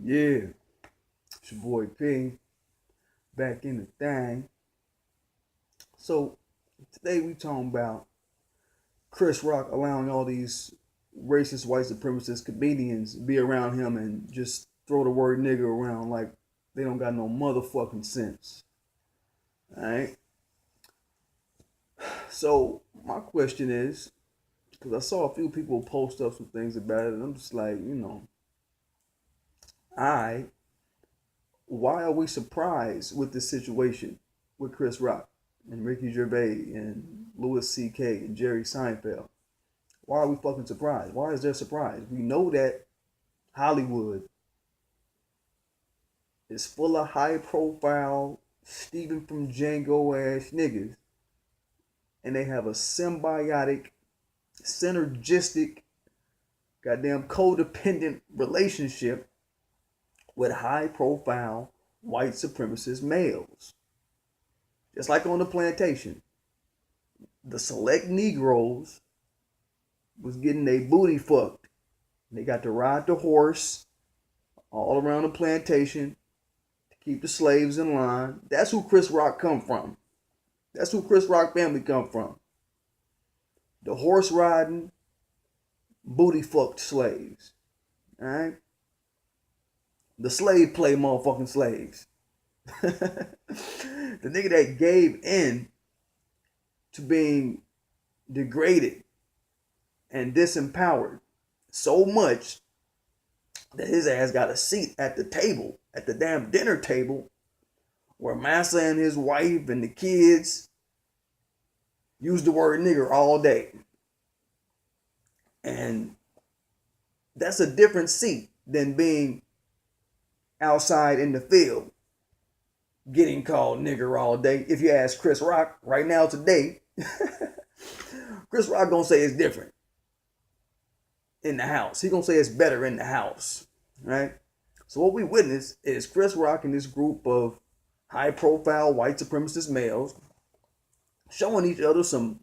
Yeah, it's your boy P back in the thing. So today we talking about Chris Rock allowing all these racist white supremacist comedians be around him and just throw the word nigger around like they don't got no motherfucking sense. Alright? So my question is, because I saw a few people post up some things about it, and I'm just like, I why are we surprised with this situation with Chris Rock and Ricky Gervais and Louis C.K. and Jerry Seinfeld? Why are we fucking surprised? Why is there surprise? We know that Hollywood is full of high profile Stephen from Django ass niggas, and they have a symbiotic, synergistic, goddamn codependent relationship with high profile white supremacist males. Just like on the plantation, the select Negroes was getting their booty fucked. They got to ride the horse all around the plantation to keep the slaves in line. That's who Chris Rock come from. That's who Chris Rock family come from. The horse riding, booty fucked slaves. Alright? The slave play motherfucking slaves. The nigga that gave in to being degraded and disempowered so much that his ass got a seat at the table, at the damn dinner table, where Massa and his wife and the kids use the word nigger all day. And that's a different seat than being outside in the field getting called nigger all day. If you ask Chris Rock right now today, Chris Rock gonna say it's different in the house. He gonna say it's better in the house, right? So what we witness is Chris Rock and this group of high-profile white supremacist males showing each other some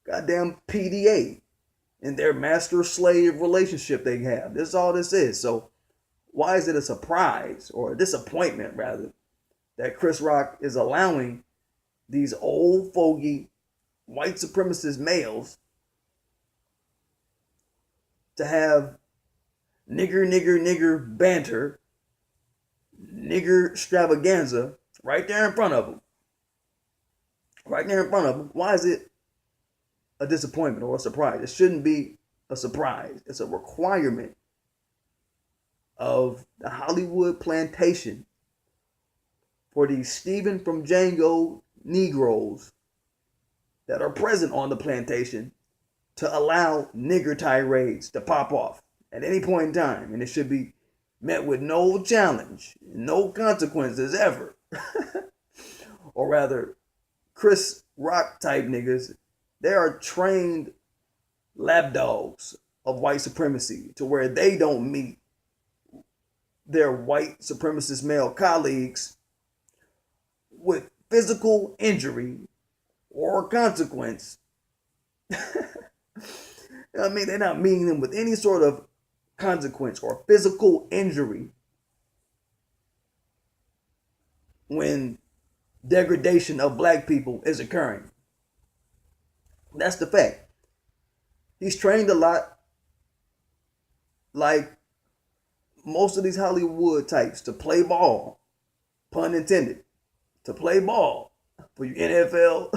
goddamn PDA in their master-slave relationship they have. This is all this is. So why is it a surprise, or a disappointment rather, that Chris Rock is allowing these old fogey white supremacist males to have nigger banter, nigger extravaganza right there in front of them? Right there in front of them. Why is it a disappointment or a surprise? It shouldn't be a surprise. It's a requirement of the Hollywood plantation for these Stephen from Django Negroes that are present on the plantation to allow nigger tirades to pop off at any point in time. And it should be met with no challenge, no consequences ever. Or rather, Chris Rock type niggas, they are trained lapdogs of white supremacy to where they don't meet their white supremacist male colleagues with physical injury or consequence. I mean, they're not meeting them with any sort of consequence or physical injury when degradation of black people is occurring. That's the fact. He's trained a lot like most of these Hollywood types to play ball, pun intended, to play ball. For you NFL,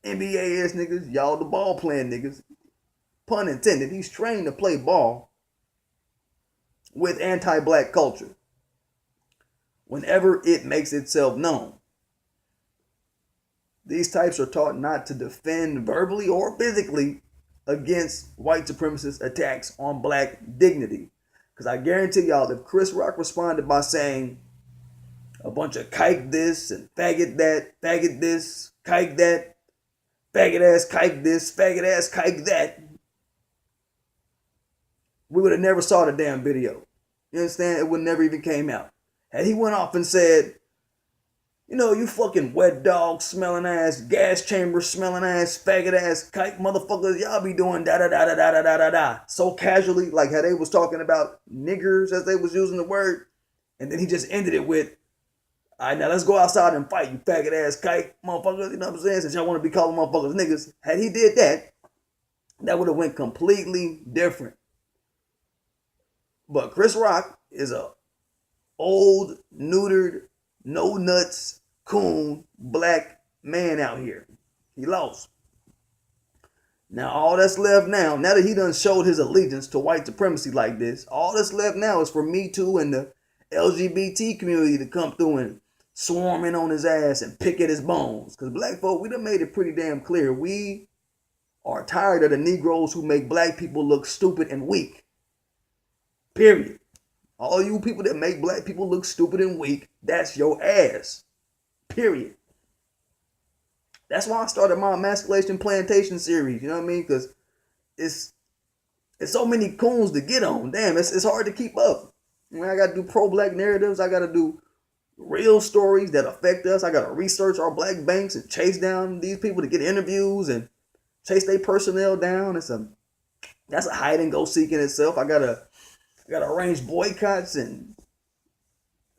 NBA ass niggas, y'all the ball playing niggas, pun intended, he's trained to play ball with anti-black culture whenever it makes itself known. These types are taught not to defend verbally or physically against white supremacist attacks on black dignity. Because I guarantee y'all, if Chris Rock responded by saying a bunch of kike this and faggot that, faggot this, kike that, faggot ass kike this, faggot ass kike that, we would have never saw the damn video. You understand? It would never even came out. Had he went off and said, You fucking wet dog smelling ass, gas chamber smelling ass, faggot ass, kike motherfuckers, y'all be doing da da da da da da da da da. So casually, like how they was talking about niggers as they was using the word. And then he just ended it with, all right, now let's go outside and fight, you faggot ass kike motherfuckers. You know what I'm saying? Since y'all want to be calling motherfuckers niggas. Had he did that, that would have went completely different. But Chris Rock is a old, neutered, no nuts, coon, black man out here. He lost. Now all that's left now that he done showed his allegiance to white supremacy like this, all that's left now is for Me Too and the LGBT community to come through and swarm in on his ass and pick at his bones. Because black folk, we done made it pretty damn clear. We are tired of the Negroes who make black people look stupid and weak. Period. All you people that make black people look stupid and weak, that's your ass. Period. That's why I started my Emasculation Plantation series. You know what I mean? Because it's so many coons to get on. Damn, it's hard to keep up. I mean, I got to do pro-black narratives. I got to do real stories that affect us. I got to research our black banks and chase down these people to get interviews and chase their personnel down. That's a hide and go seek in itself. I gotta arrange boycotts and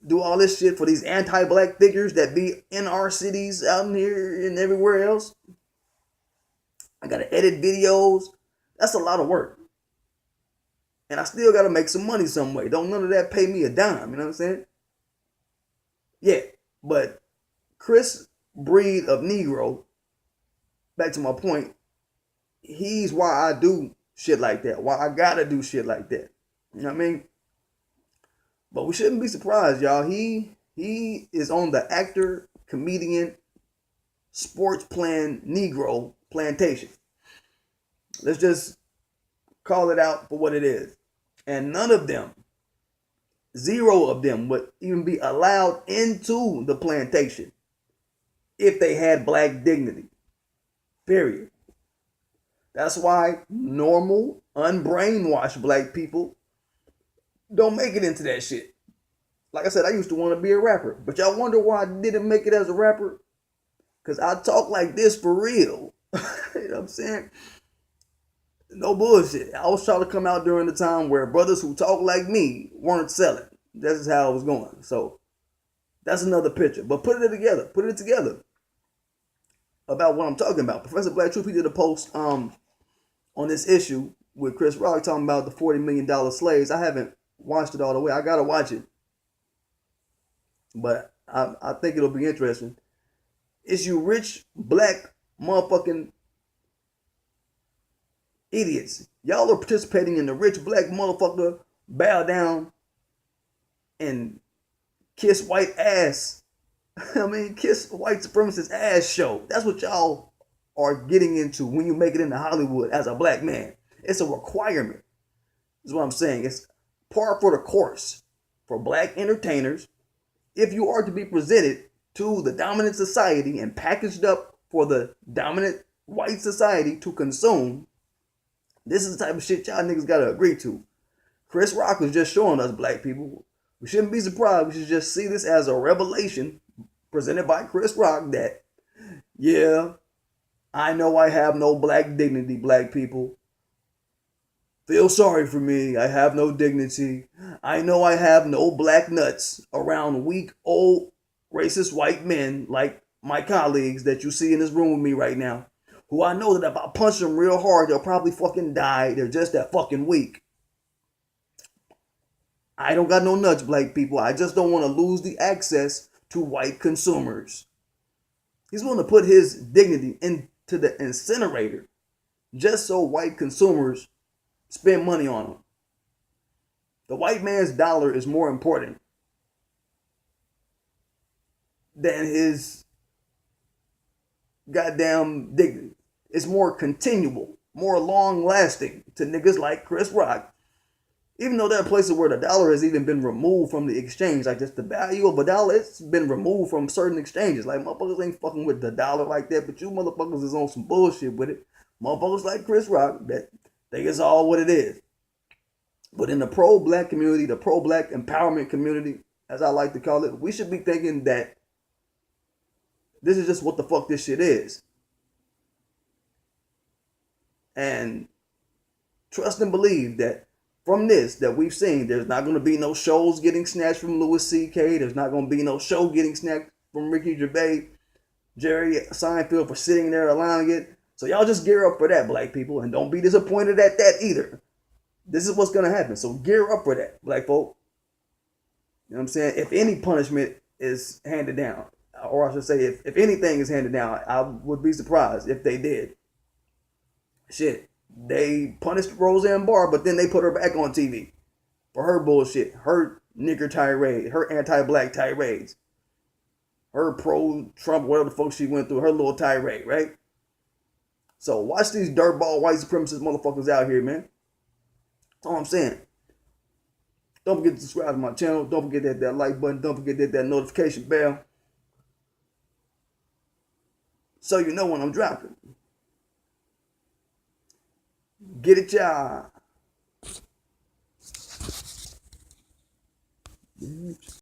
do all this shit for these anti-black figures that be in our cities out here and everywhere else. I gotta edit videos. That's a lot of work. And I still gotta make some money some way. Don't none of that pay me a dime, you know what I'm saying? Yeah, but Chris, breed of Negro, back to my point, he's why I do shit like that. Why I gotta do shit like that. You know what I mean? But we shouldn't be surprised, y'all. He is on the actor, comedian, sports plan Negro plantation. Let's just call it out for what it is. And none of them, zero of them, would even be allowed into the plantation if they had black dignity. Period. That's why normal, unbrainwashed black people don't make it into that shit. Like I said, I used to want to be a rapper. But y'all wonder why I didn't make it as a rapper? Because I talk like this for real. You know what I'm saying? No bullshit. I was trying to come out during the time where brothers who talk like me weren't selling. That's just how it was going. So that's another picture. But put it together. Put it together about what I'm talking about. Professor Black Truth, he did a post on this issue with Chris Rock talking about the $40 million slaves. I haven't watched it all the way. I gotta watch it. But I think it'll be interesting. It's you rich black motherfucking idiots. Y'all are participating in the rich black motherfucker bow down and kiss white ass. I mean, kiss white supremacist ass show. That's what y'all are getting into when you make it into Hollywood as a black man. It's a requirement. Is what I'm saying. It's par for the course for black entertainers. If you are to be presented to the dominant society and packaged up for the dominant white society to consume, this is the type of shit y'all niggas gotta agree to. Chris Rock was just showing us, black people. We shouldn't be surprised. We should just see this as a revelation presented by Chris Rock that, yeah, I know I have no black dignity, black people. Feel sorry for me. I have no dignity. I know I have no black nuts around weak, old, racist white men like my colleagues that you see in this room with me right now, who I know that if I punch them real hard, they'll probably fucking die. They're just that fucking weak. I don't got no nuts, black people. I just don't want to lose the access to white consumers. He's willing to put his dignity into the incinerator just so white consumers spend money on him. The white man's dollar is more important than his goddamn dignity. It's more continual, more long lasting to niggas like Chris Rock. Even though there are places where the dollar has even been removed from the exchange, like just the value of a dollar, it's been removed from certain exchanges. Like motherfuckers ain't fucking with the dollar like that, but you motherfuckers is on some bullshit with it. Motherfuckers like Chris Rock that think it's all what it is. But in the pro-black community, the pro-black empowerment community, as I like to call it, we should be thinking that This is just what the fuck this shit is. And trust and believe that from this that we've seen, there's not going to be no shows getting snatched from Louis C.K. There's not going to be no show getting snatched from Ricky Gervais, Jerry Seinfeld for sitting there allowing it. So y'all just gear up for that, black people, and don't be disappointed at that either. This is what's going to happen. So gear up for that, black folk. You know what I'm saying? If any punishment is handed down, or I should say, if anything is handed down, I would be surprised if they did. Shit, they punished Roseanne Barr, but then they put her back on TV for her bullshit, her nigger tirade, her anti-black tirades, her pro-Trump, whatever the fuck she went through, her little tirade, right? So watch these dirtball white supremacist motherfuckers out here, man. That's all I'm saying. Don't forget to subscribe to my channel. Don't forget that like button. Don't forget that notification bell, so you know when I'm dropping. Get it, y'all.